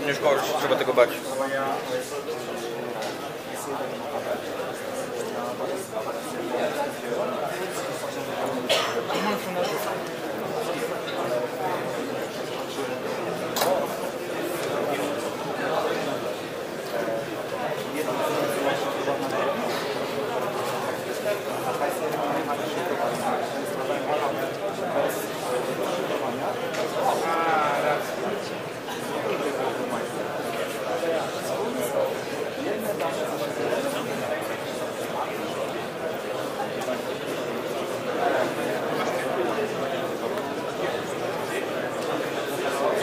Nie szkoda, trzeba tego bać.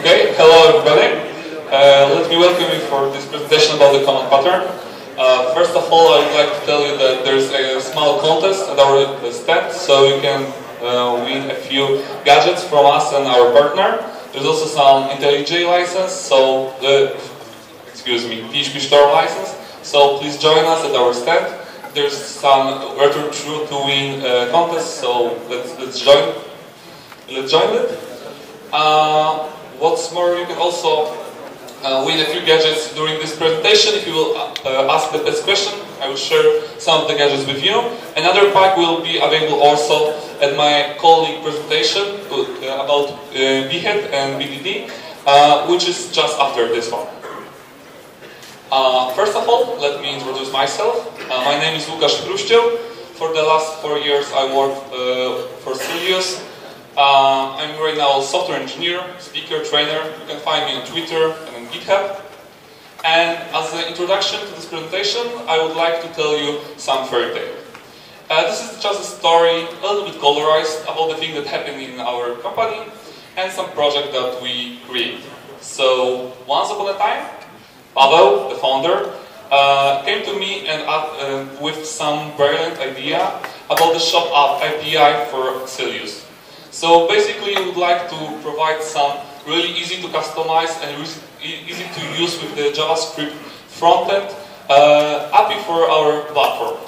Okay, hello everybody. Let me welcome you for this presentation about the command pattern. First of all, I would like to tell you that there's a small contest at our stand, so you can win a few gadgets from us and our partner. There's also some IntelliJ license, so excuse me, PHP Store license. So please join us at our stand. There's some retro true to win contest, so let's join. Let's join it. What's more, you can also win a few gadgets during this presentation. If you will ask the best question, I will share some of the gadgets with you. Another pack will be available also at my colleague presentation about BHEAD and BDD, which is just after this one. First of all, let me introduce myself. My name is Łukasz Chruściel. For the last 4 years I worked for Silius. I'm right now a software engineer, speaker, trainer. You can find me on Twitter and on GitHub. And as an introduction to this presentation, I would like to tell you some fairy tale. This is just a story, a little bit colorized, about the thing that happened in our company and some project that we created. So, once upon a time, Pavel, the founder, came to me and with some brilliant idea about the shop app API for Silius. So basically, we would like to provide some really easy to customize and easy to use with the JavaScript frontend API for our platform.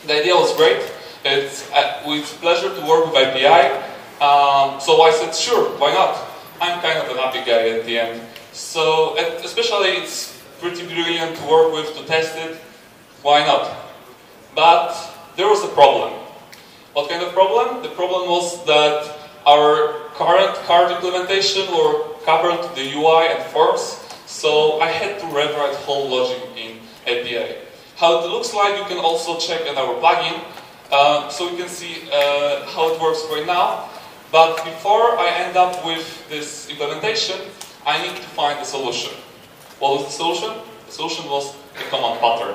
The idea was great. It's with pleasure to work with API. So I said, sure, why not? I'm kind of an API guy at the end. So especially it's pretty brilliant to work with, to test it. Why not? But there was a problem. What kind of problem? The problem was that our current card implementation were covered to the UI and forms, so I had to rewrite whole logic in API. How it looks like you can also check in our plugin, so you can see how it works right now. But before I end up with this implementation, I need to find a solution. What was the solution? The solution was the command pattern.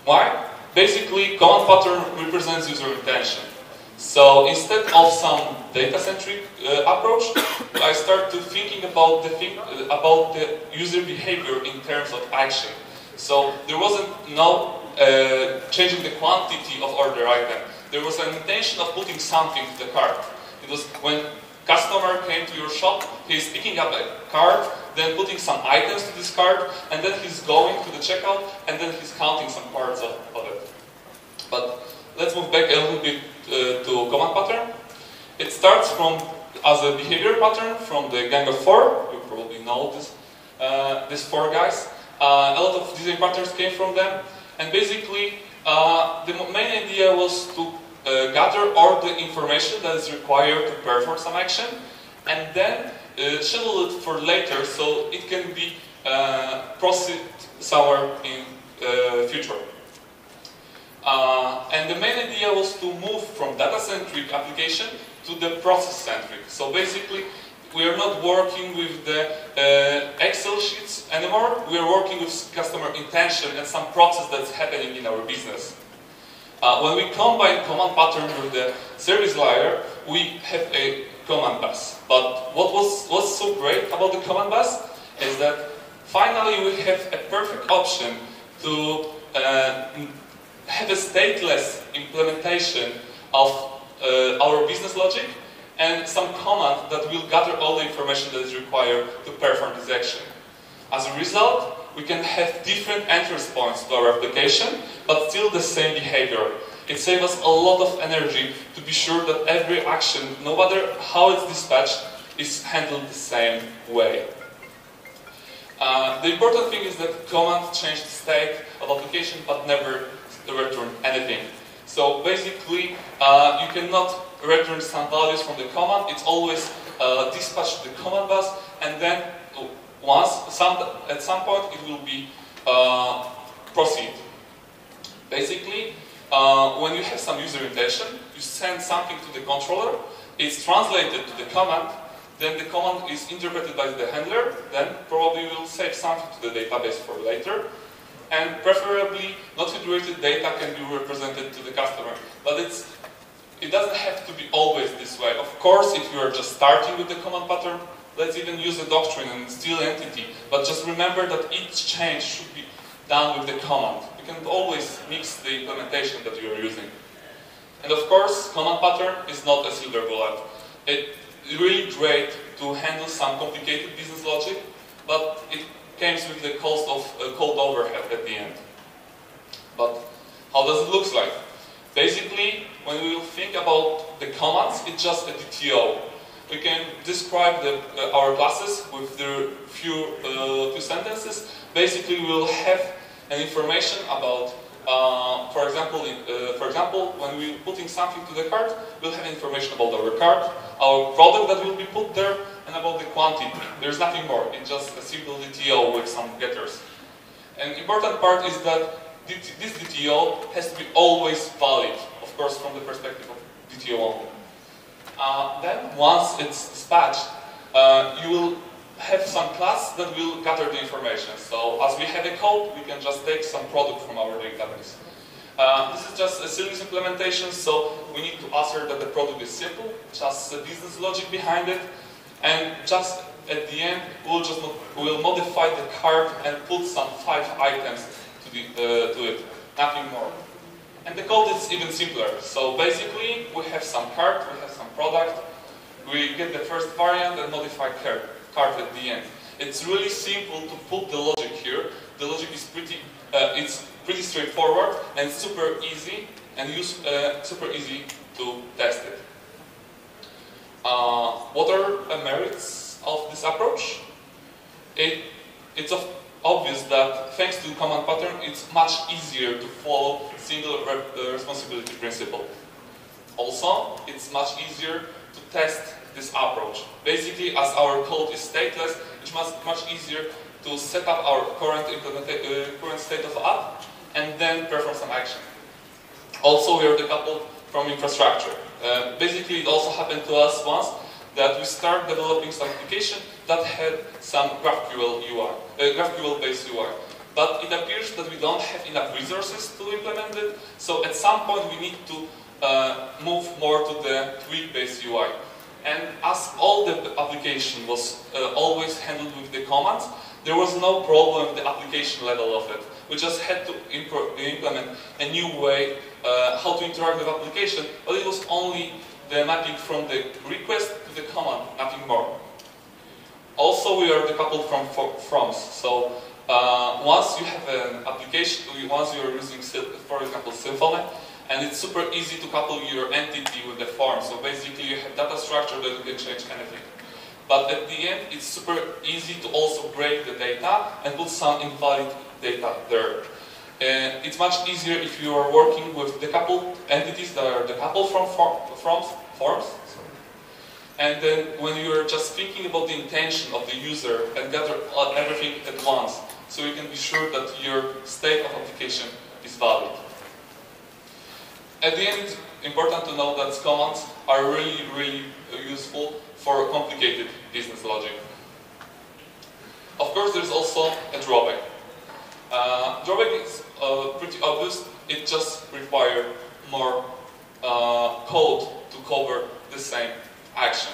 Why? Basically, command pattern represents user intention. So instead of some data-centric approach, I start to thinking about the user behavior in terms of action. So there wasn't no changing the quantity of order item. There was an intention of putting something to the cart. It was when customer came to your shop, he's picking up a card, then putting some items to this card, and then he's going to the checkout, and then he's counting some parts of it. But let's move back a little bit to command pattern. It starts as a behavior pattern from the gang of 4. You probably know these 4 guys. A lot of design patterns came from them, and basically the main idea was to gather all the information that is required to perform some action, and then schedule it for later so it can be processed somewhere in future. And the main idea was to move from data-centric application to the process-centric. So basically, we are not working with the Excel sheets anymore. We are working with customer intention and some process that's happening in our business. When we combine command pattern with the service layer, we have a command bus. But what's so great about the command bus is that finally we have a perfect option to have a stateless implementation of our business logic and some command that will gather all the information that is required to perform this action. As a result, we can have different entrance points to our application, but still the same behavior. It saves us a lot of energy to be sure that every action, no matter how it's dispatched, is handled the same way. The important thing is that commands change the state of application but never return anything. So basically, you cannot return some values from the command. It's always dispatched to the command bus, and then at some point it will be proceed. Basically, when you have some user intention, you send something to the controller, it's translated to the command, then the command is interpreted by the handler, then probably will save something to the database for later, and preferably not federated data can be represented to the customer. But it doesn't have to be always this way. Of course, if you are just starting with the command pattern, let's even use a doctrine and steal entity, but just remember that each change should be done with the command. You can always mix the implementation that you are using. And of course, command pattern is not a silver bullet. It's really great to handle some complicated business logic, but it comes with the cost of code overhead at the end. But how does it look like? Basically, when we will think about the commands, it's just a DTO. We can describe our classes with the few sentences. Basically, we will have an information about, for example, when we're putting something to the cart, we'll have information about our cart, our product that will be put there, and about the quantity. There's nothing more. It's just a simple DTO with some getters. An important part is that this DTO has to be always valid, of course, from the perspective of DTO only. Then, once it's dispatched, you will have some class that will gather the information. So, as we have a code, we can just take some product from our database. This is just a series implementation, so we need to assert that the product is simple, just the business logic behind it, and just at the end, we'll modify the cart and put some 5 items to it, nothing more. And the code is even simpler. So basically, we have some cart, we have some product, we get the first variant and modify cart at the end. It's really simple to put the logic here. The logic is pretty straightforward and super easy super easy to test it. What are the merits of this approach? It's obvious that thanks to command pattern, it's much easier to follow single responsibility principle. Also, it's much easier to test this approach. Basically, as our code is stateless, it's much easier to set up our current state of app and then perform some action. Also, we are decoupled from infrastructure. Basically, it also happened to us once that we start developing some application that had some GraphQL-based UI. But it appears that we don't have enough resources to implement it, so at some point we need to move more to the tweak-based UI. And as all the application was always handled with the commands, there was no problem at the application level of it. We just had to implement a new way how to interact with application, but it was only the mapping from the request to the command, nothing more. Also, we are decoupled from forms. So once you have an application, once you are using, for example, Symfony, and it's super easy to couple your entity with the form. So basically, you have data structure that you can change anything. But at the end, it's super easy to also break the data and put some invalid data there. It's much easier if you are working with decoupled entities that are decoupled from forms. And then when you are just thinking about the intention of the user and gather everything at once, so you can be sure that your state of application is valid. At the end, it's important to know that commands are really, really useful for complicated business logic. Of course, there's also a drawback. Drawback is pretty obvious. It just requires more code to cover the same action.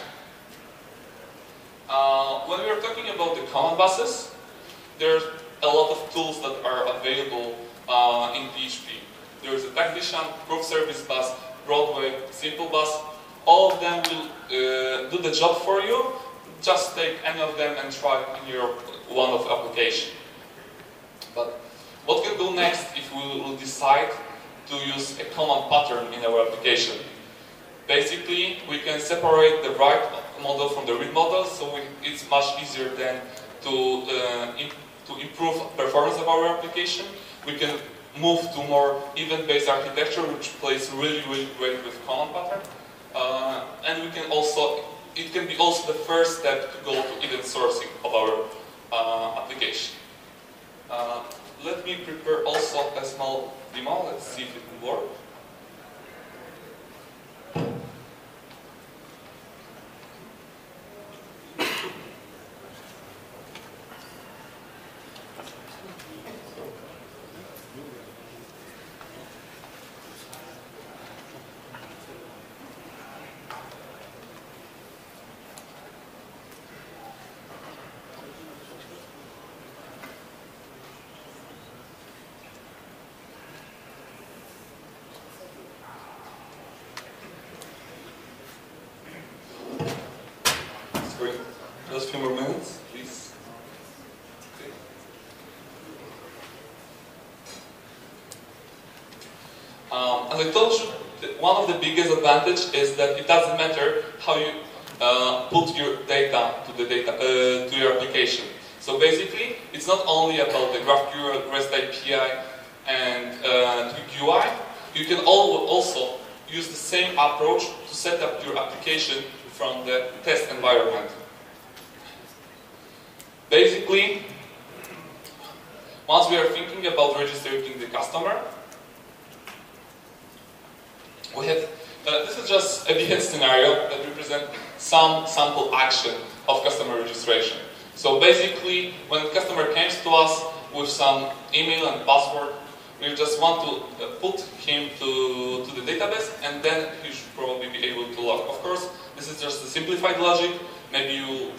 When we are talking about the command buses, there's a lot of tools that are available in PHP. There is a technician, proof service bus, Broadway, simple bus. All of them will do the job for you. Just take any of them and try in your one-off application. But what we'll do next if we will decide to use a command pattern in our application? Basically, we can separate the write model from the read model, so it's much easier then to improve performance of our application. We can move to more event-based architecture, which plays really, really great with command pattern. And we can also, it can be also the first step to go to event sourcing of our application. Let me prepare also a small demo. Let's see if it will work. Just a few more minutes, please. Okay. As I told you, one of the biggest advantages is that it doesn't matter how you put your data to your application. So basically, it's not only about the GraphQL, REST API, and UI. You can also use the same approach to set up your application from the test environment. Basically, once we are thinking about registering the customer, we have, this is just a behave scenario that represents some sample action of customer registration. So basically, when the customer comes to us with some email and password, we just want to put him to the database, and then he should probably be able to log. Of course, this is just a simplified logic. Maybe you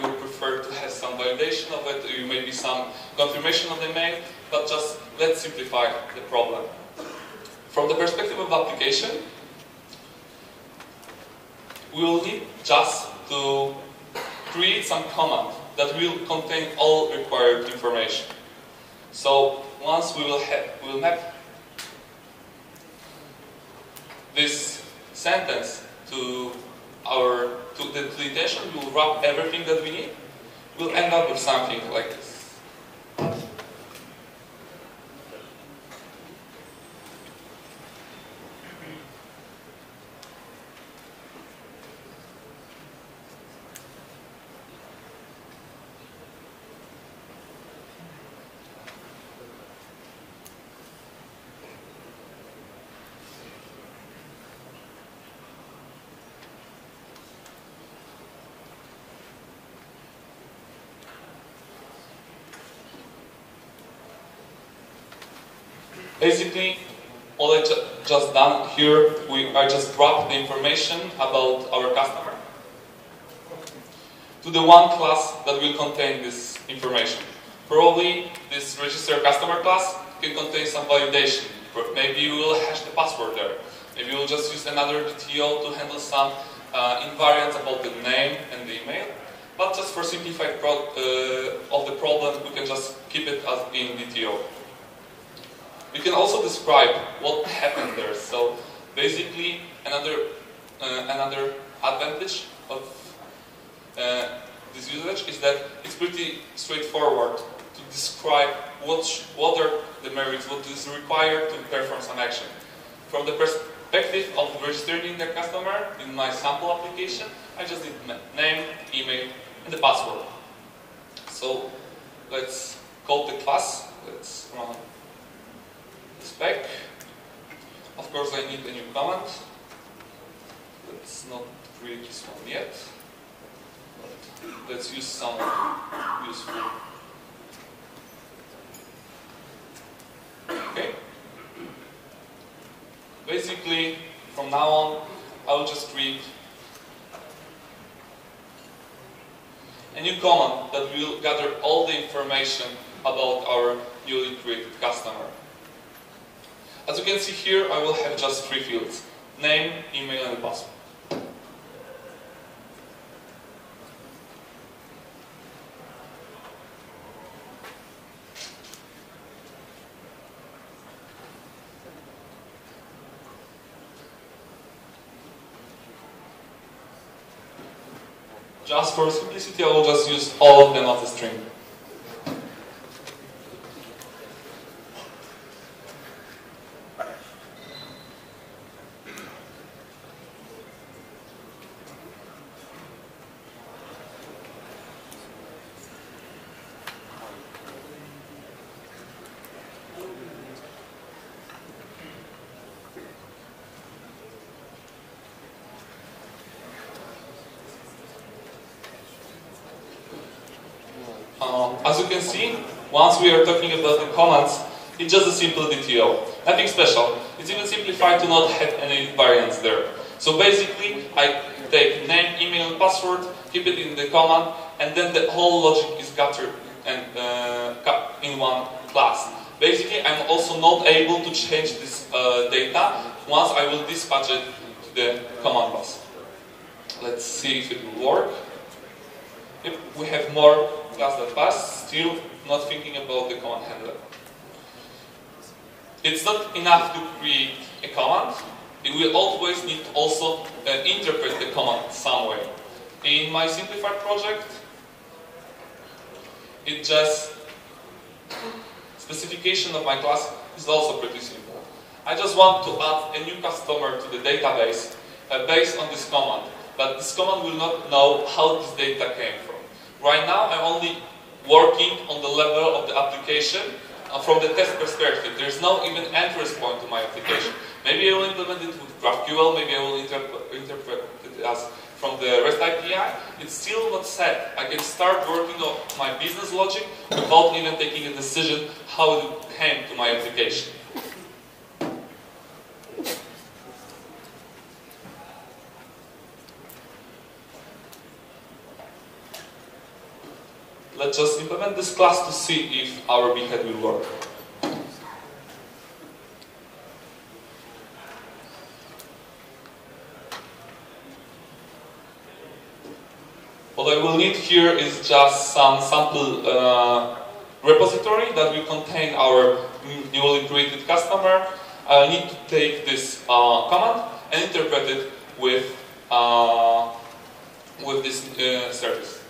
would prefer to have some validation of it, or maybe some confirmation of the mail, but just let's simplify the problem. From the perspective of application, we will need just to create some command that will contain all required information. So once we will map this sentence to the intention, we will wrap everything that we need. We'll end up with something like this. Basically, all I just done here, I just dropped the information about our customer to the one class that will contain this information. Probably this register customer class can contain some validation. Maybe you will hash the password there. Maybe you will just use another DTO to handle some invariants about the name and the email. But just for simplified of the problem, we can just keep it as being DTO. We can also describe what happened there. So basically, another advantage of this usage is that it's pretty straightforward to describe what are the merits, what is required to perform some action. From the perspective of registering the customer in my sample application, I just need name, email, and the password. So let's call the class. Let's run spec. Of course, I need a new command. Let's not create this one yet. But let's use some useful. Okay. Basically, from now on, I will just create a new command that will gather all the information about our newly created customer. As you can see here, I will have just 3 fields: name, email, and password. Just for simplicity, I will just use all of them as a string. As you can see, once we are talking about the commands, it's just a simple DTO. Nothing special. It's even simplified to not have any variants there. So basically, I take name, email, and password, keep it in the command, and then the whole logic is gathered and in one class. Basically, I'm also not able to change this data once I will dispatch it to the command bus. Let's see if it will work. If we have more class than pass, still not thinking about the command handler. It's not enough to create a command. We will always need to also interpret the command some way. In my simplified project, it just specification of my class is also pretty simple. I just want to add a new customer to the database based on this command, but this command will not know how this data came from. Right now, I'm only working on the level of the application from the test perspective. There's no even entrance point to my application. Maybe I will implement it with GraphQL, maybe I will interpret it as from the REST API. It's still not set. I can start working on my business logic without even taking a decision how it came to my application. Let's just implement this class to see if our behead will work. What I will need here is just some sample repository that will contain our newly created customer. I need to take this command and interpret it with this service.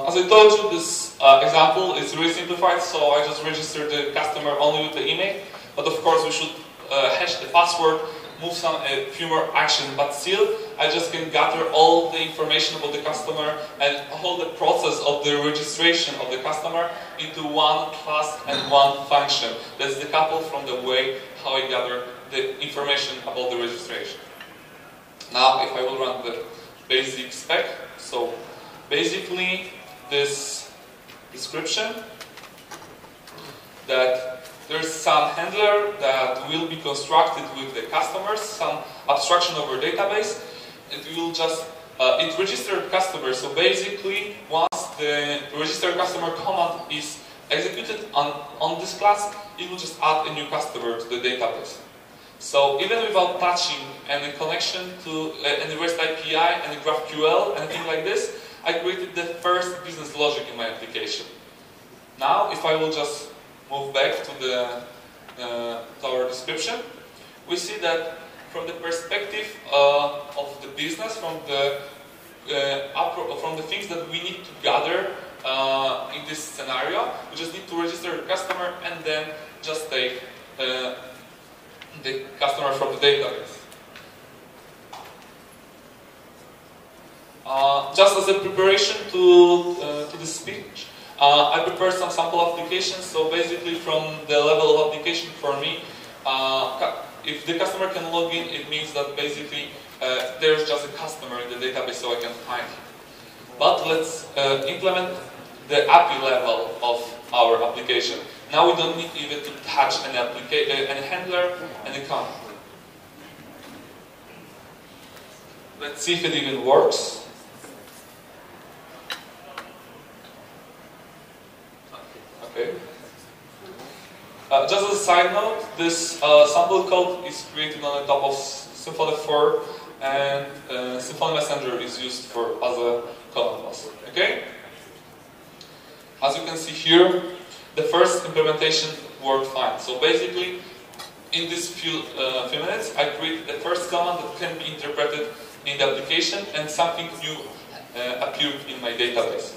As I told you, this example is really simplified, so I just registered the customer only with the email. But of course, we should hash the password, move some few more action. But still, I just can gather all the information about the customer and all the process of the registration of the customer into one class and one function. That's decoupled from the way how I gather the information about the registration. Now, if I will run the basic spec, so basically, this description that there's some handler that will be constructed with the customers, some abstraction over database. It will just it registered customer. So basically, once the registered customer command is executed on this class, it will just add a new customer to the database. So even without touching any connection to any REST API, any GraphQL, anything like this, I created the first business logic in my application. Now, if I will just move back to our description, we see that from the perspective of the business, from the things that we need to gather in this scenario, you just need to register the customer and then just take the customer from the database. Just as a preparation to this speech, I prepared some sample applications. So basically, from the level of application for me, if the customer can log in, it means that basically there's just a customer in the database, so I can find him. But let's implement the API level of our application. Now we don't need even to touch any handler, any comment. Let's see if it even works. Okay. Just as a side note, this sample code is created on the top of Symfony 4, and Symfony Messenger is used as a command bus. Okay? As you can see here, the first implementation worked fine. So basically, in these few minutes, I created the first command that can be interpreted in the application, and something new appeared in my database.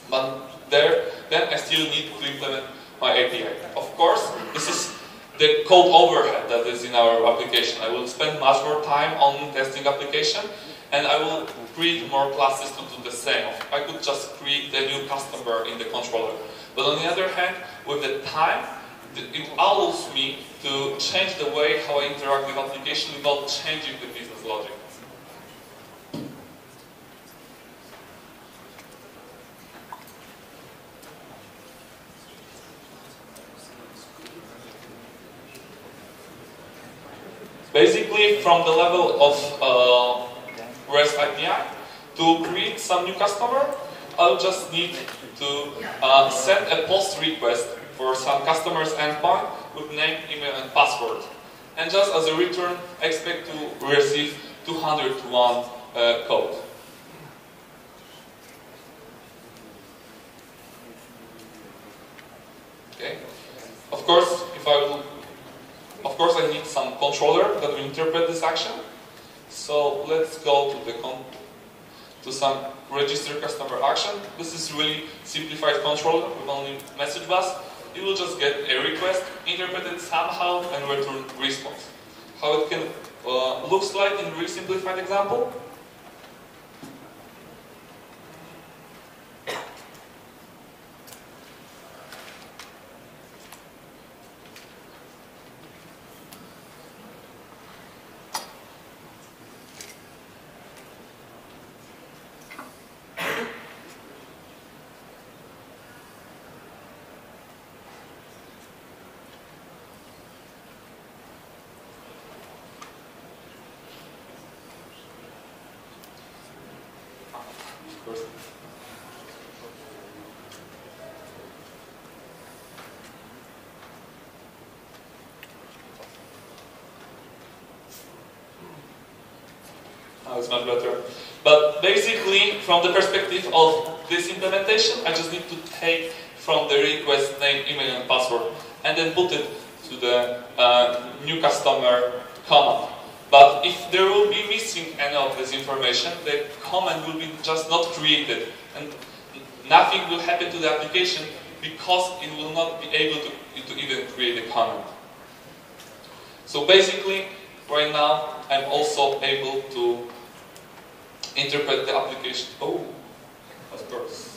But then I still need to implement my API. Of course, this is the code overhead that is in our application. I will spend much more time on testing application, and I will create more classes to do the same. I could just create a new customer in the controller. But on the other hand, with the time, it allows me to change the way how I interact with application without changing the business logic. Basically, from the level of REST API, to create some new customer, I'll just need to send a post request for some customer's endpoint with name, email, and password. And just as a return, I expect to receive 201 code. Okay. Of course, I need some controller that will interpret this action. So let's go to some register customer action. This is really simplified controller with only message bus. You will just get a request, interpret it somehow, and return response. How it can looks like in a really simplified example. Now it's much better. But basically, from the perspective of this implementation, I just need to take from the request name, email, and password, and then put it to the new customer command. But if there will be missing any of this information, the command will be just not created, and nothing will happen to the application because it will not be able to even create a command. So basically, right now, I'm also able to interpret the application. Oh, of course.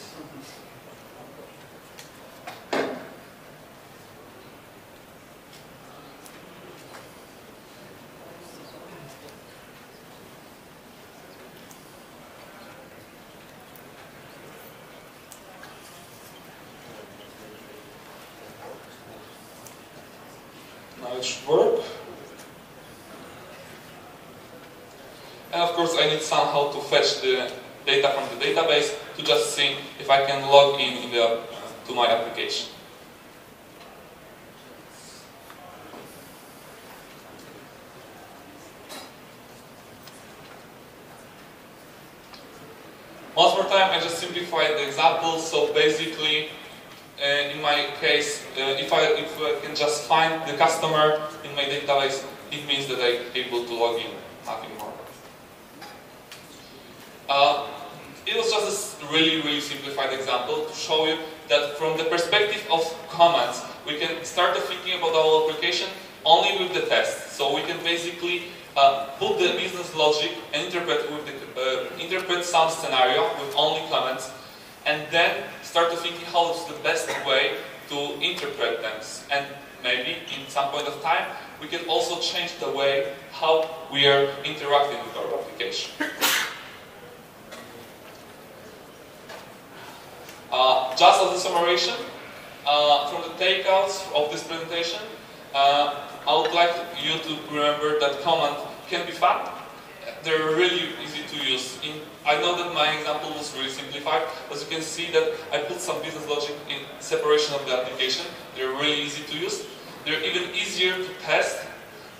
Now it should work. And of course, I need somehow to fetch the data from the database to just see if I can log in to my application. Once more time, I just simplified the example. So basically, in my case, if I can just find the customer in my database, it means that I'm able to log in, nothing more. it was just a really simplified example to show you that from the perspective of commands, we can start thinking about our application only with the test. So we can basically put the business logic and interpret some scenario with only comments, and then start thinking how is the best way to interpret them. And maybe in some point of time, we can also change the way how we are interacting with our application. Just as a summation, from the takeouts of this presentation, I would like you to remember that command can be fun. They're really easy to use. I know that my example was really simplified, as you can see that I put some business logic in separation of the application. They're really easy to use. They're even easier to test.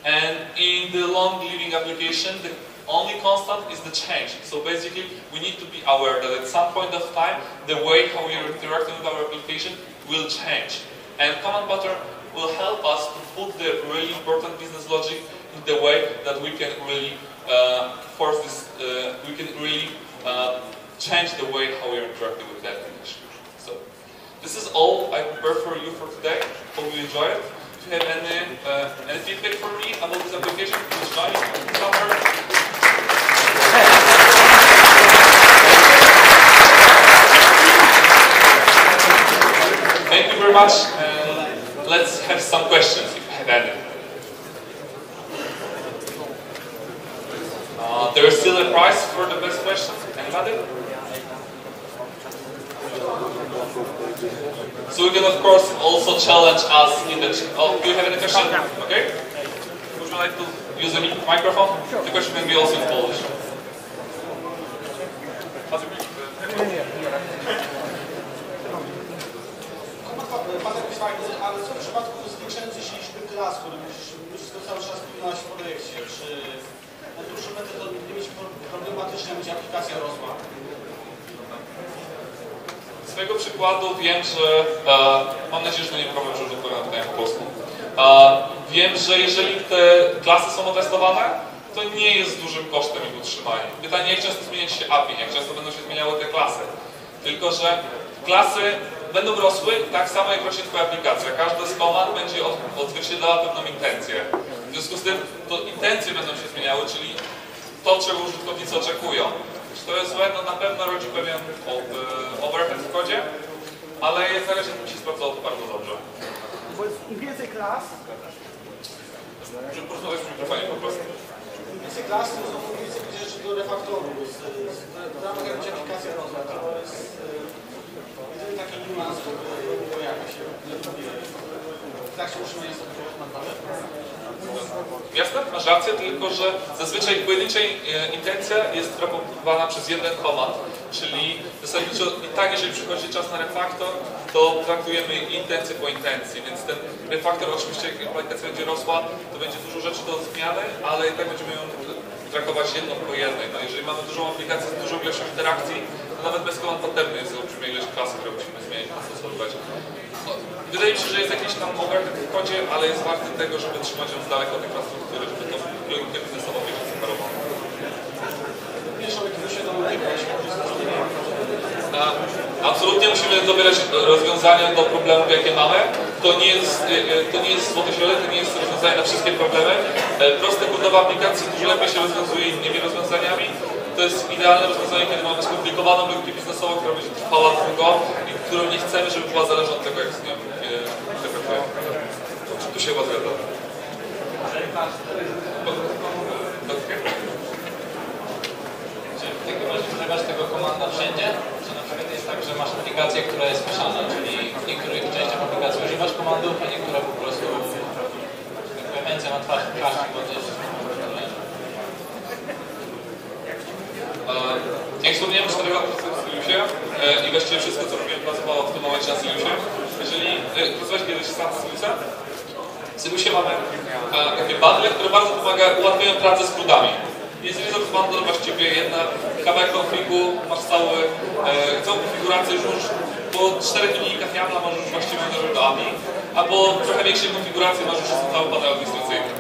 And in the long-living application, the only constant is the change. So basically, we need to be aware that at some point of time, the way how we are interacting with our application will change. And command pattern will help us to put the really important business logic in the way that we can really force this, we can really change the way how we are interacting with the application. So, this is all I prepared for you for today. Hope you enjoy it. If you have any feedback for me about this application, please join me somewhere. Thank you very much. Let's have some questions if you have any. There is still a prize for the best question. Anybody? So you can of course also challenge us in the chat. Oh, do you have any question? Okay. Would you like to use a microphone? The question can be also in Polish. Ale co w przypadku zwiększającej się liczby klas, które musisz cały czas pilnować w projekcie? Czy na dłuższą metę to nie mieć problematyczne, będzie aplikacja rosła? Z swojego przykładu wiem, że mam nadzieję, że to nie problem, że już odpowiadam pytanie po polsku. Wiem, że jeżeli te klasy są otestowane, to nie jest dużym kosztem ich utrzymania. Pytanie, jak często zmienia się API, jak często będą się zmieniały te klasy. Tylko że klasy będą rosły tak samo, jak rośnie Twoja aplikacja. Każda z komand będzie odzwierciedlała pewną intencję. W związku z tym to intencje będą się zmieniały, czyli to, czego użytkownicy oczekują. Czy to jest złe? No na pewno rodzi pewien overhead w kodzie, ale jak na razie mi się sprawdzało to bardzo dobrze. Bo im więcej klas... Muszę porozmawiać w mikrofonie po prostu. Im więcej klas, to znowu więcej rzeczy do refaktoru. W ramach jak będzie aplikacja rosła, to jest... taki niuans, który pojawia się w trakcie utrzymania sobie Jasne, masz rację, tylko że zazwyczaj pojedynczej intencja jest raportowana przez jeden komand, czyli zasadniczo i tak, jeżeli przychodzi czas na refaktor, to traktujemy intencję po intencji, więc ten refaktor oczywiście, jak aplikacja będzie rosła, to będzie dużo rzeczy do zmiany, ale i tak będziemy ją traktować jedną po jednej. No, jeżeli mamy dużą aplikację z dużą ilością interakcji, to nawet bez komand potrzebny jest olbrzymia ilość klas, które musimy zmienić, dostosowywać. No, wydaje mi się, że jest jakiś tam overhead w kodzie, ale jest warty tego, żeby trzymać ją z daleka od infrastruktury, żeby to logikę biznesową mieć separowaną. Absolutnie musimy dobierać rozwiązania do problemów, jakie mamy. To nie jest złoty środek, to nie jest rozwiązanie na wszystkie problemy. Proste kodowe aplikacje dużo lepiej się rozwiązuje innymi rozwiązaniami. To jest idealne rozwiązanie, kiedy mamy skomplikowaną logikę biznesową, która będzie trwała długo i którą nie chcemy, żeby była zależna od tego, jak z nią interpretujemy. Tu się chyba zgadza. Czy w takim razie wlewasz tego komanda wszędzie? Czy na przykład jest tak, że masz aplikację, która jest mieszana, czyli w niektórych częściach aplikacji używasz komandów, a niektóre po prostu ręce na twarz bo to jest... Jak wspomniałem, 4 lata w Syliusie i właściwie wszystko, co robiłem, pracowało w tym momencie na Syliusie. Jeżeli pracowałeś kiedyś sam z Syliusem, w Syliusie mamy takie bundle, które bardzo ułatwiają pracę z krudami. Jest resort bundle właściwie jedna kawałek konfigu, masz całą konfigurację, już możesz po 4 linijkach YAML możesz już właściwie uderzyć do API, a po trochę większej konfiguracji masz już cały panel administracyjny.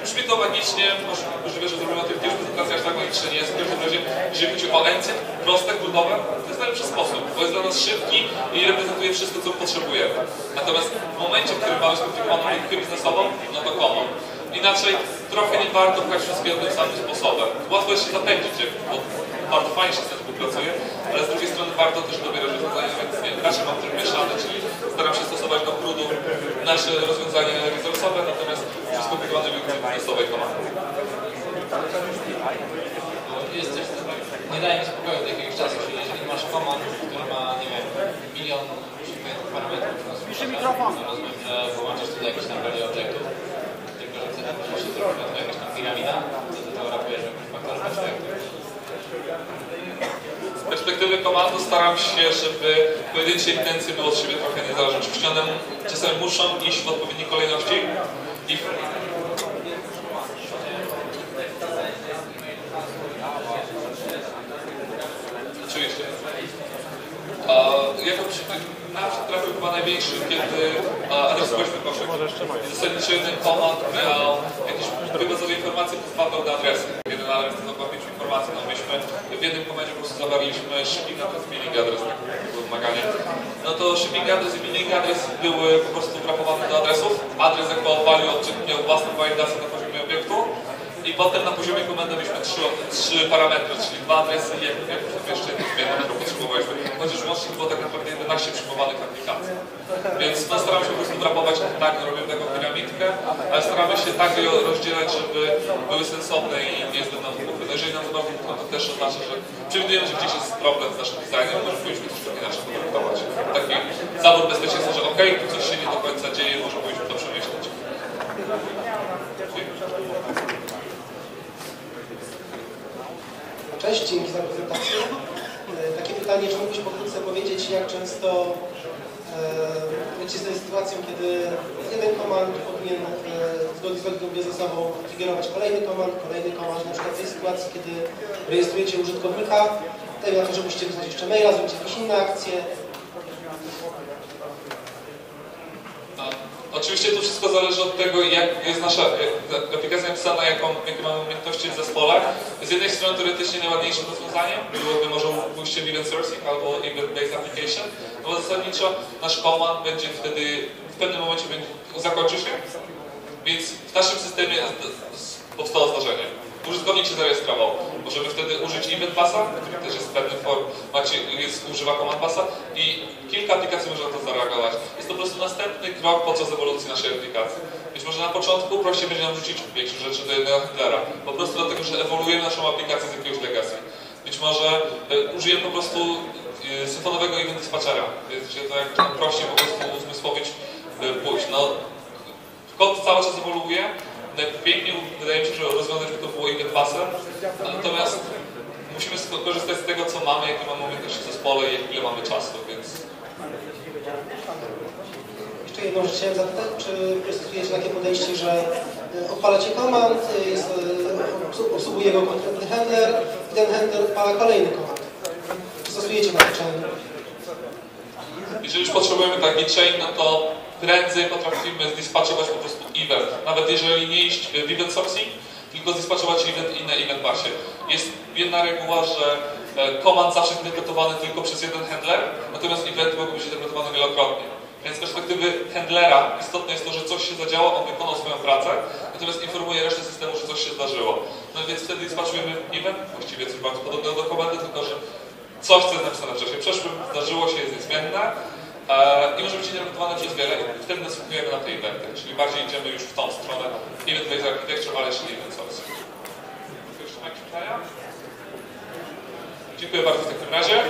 Brzmi to magicznie, możliwe, że zrobimy o tym kiedyś prezentację, aż tak magicznie nie jest. W każdym razie, jeżeli chodzi o encykl, proste, grudowe, to jest najlepszy sposób, bo jest dla nas szybki i reprezentuje wszystko, co potrzebujemy. Natomiast w momencie, w którym mamy skomplikowaną logikę biznesową, no to common. Inaczej trochę nie warto pchać wszystkiego tym samym sposobem. Łatwo jest się zapędzić, bo bardzo fajnie się z tym współpracuje, ale z drugiej strony warto też dobierać rozwiązania, więc raczej mam trochę mieszane, czyli staram się stosować do prudu nasze rozwiązania resorsowe, natomiast przy skomplikowanej logice biznesowej komandy. Jest coś, nie daje mi spokoju od jakiegoś czasu, czyli jeżeli masz komand, który ma, nie wiem, milion parametrów, Pisze mikrofon. Rozumiem, że połączysz tutaj jakieś tam value obiektów, tylko że wtedy się zrobi jakaś tam piramida, to do tego rapujesz jakąś faktorę Z perspektywy komandy staram się, żeby pojedyncze intencje były od siebie trochę niezależne. Oczywiście one czasami muszą iść w odpowiedniej kolejności i oczywiście. Jako nasz trafik chyba największy, kiedy adresowaliśmy koszyk. Zasadniczo jeden komand miał jakieś wybazowe informacje pozbawiał na adresy. Jeden adres to dokładnie 5 informacji. No myśmy w jednym komendzie po prostu zawarliśmy shipping adres, mailing adres, tak było wymaganie. No to shipping adres i mailing adres były po prostu wrapowane do adresów. Adres jako value object miał własną walidację na poziomie obiektu. I potem na poziomie komendy mieliśmy trzy parametry, czyli 2 adresy i jeszcze jedną zmianę, którą potrzebowaliśmy. Chociaż łącznie było tak naprawdę 11 przyjmowanych aplikacji. Więc no, staramy się po prostu drapować tak, robimy taką piramidkę, ale staramy się tak je rozdzielać, żeby były sensowne i niezbyt nam wpływy. No jeżeli nam to bardzo wpływa, to też oznacza, że przewidujemy, że gdzieś jest problem z naszym designem, może powinniśmy coś trochę inaczej projektować. Taki zabór bezpieczeństwa, że okej, tu coś się nie do końca dzieje, może powinniśmy to przemyśleć. Cześć, dzięki za prezentację. Takie pytanie, czy mógłbyś pokrótce powiedzieć, jak często będziecie z tą sytuacją, kiedy jeden komand powinien zgodnie z logiką biznesową triggerować kolejny komand, na przykład w tej sytuacji, kiedy rejestrujecie użytkownika, tutaj na to, że musicie wysłać jeszcze maila, zrobić jakieś inne akcje. Oczywiście to wszystko zależy od tego, jak jest nasza aplikacja napisana, jakie mamy umiejętności w zespole. Z jednej strony teoretycznie najładniejszym rozwiązaniem byłoby może pójście w event sourcing albo event-based application, no bo zasadniczo nasz command będzie wtedy w pewnym momencie zakończy się, więc w naszym systemie powstało zdarzenie. Użytkownik się zarejestrował. Możemy wtedy użyć event passa, który też jest w pewnym formacie, używa command passa i kilka aplikacji może na to zareagować. Jest to po prostu następny krok podczas ewolucji naszej aplikacji. Być może na początku prościej będzie nam rzucić większe rzeczy do jednego handlera, po prostu dlatego, że ewoluujemy naszą aplikację z jakiegoś legacy. Być może użyjemy po prostu symfonowego event dispatchera, gdzie to jak nam prościej po prostu uzmysłowić pójść. No, kod cały czas ewoluuje. Najpiękniej wydaje mi się, że rozwiązać by to było event passem, natomiast musimy korzystać z tego, co mamy, jakie mamy umiejętności w zespole i ile mamy czasu, więc... Jeszcze jedną rzecz chciałem zapytać, czy stosujecie takie podejście, że odpalacie komand, obsługuje go konkretny handler i ten handler odpala kolejny komand. Czy stosujecie na chain? Jeżeli już potrzebujemy taki chain, no to prędzej potrafimy zdispatchować po prostu event. Nawet jeżeli nie iść w event sourcing, tylko zdispatchować event i na event passie. Jest jedna reguła, że command zawsze jest interpretowany tylko przez jeden handler, natomiast eventy mogą być interpretowane wielokrotnie. Więc z perspektywy handlera istotne jest to, że coś się zadziało, on wykonał swoją pracę, natomiast informuje resztę systemu, że coś się zdarzyło. No więc wtedy dispatchujemy event, właściwie coś bardzo podobnego do komendy, tylko że coś, co jest napisane wcześniej przeszłym, zdarzyło się, jest niezmienne. I może być interpretowane przez wiele i wtedy nasłuchujemy na te eventy, czyli bardziej idziemy już w tą stronę event-based architecture, ale jeszcze event source. Jeszcze jakieś pytania? Dziękuję bardzo w takim razie.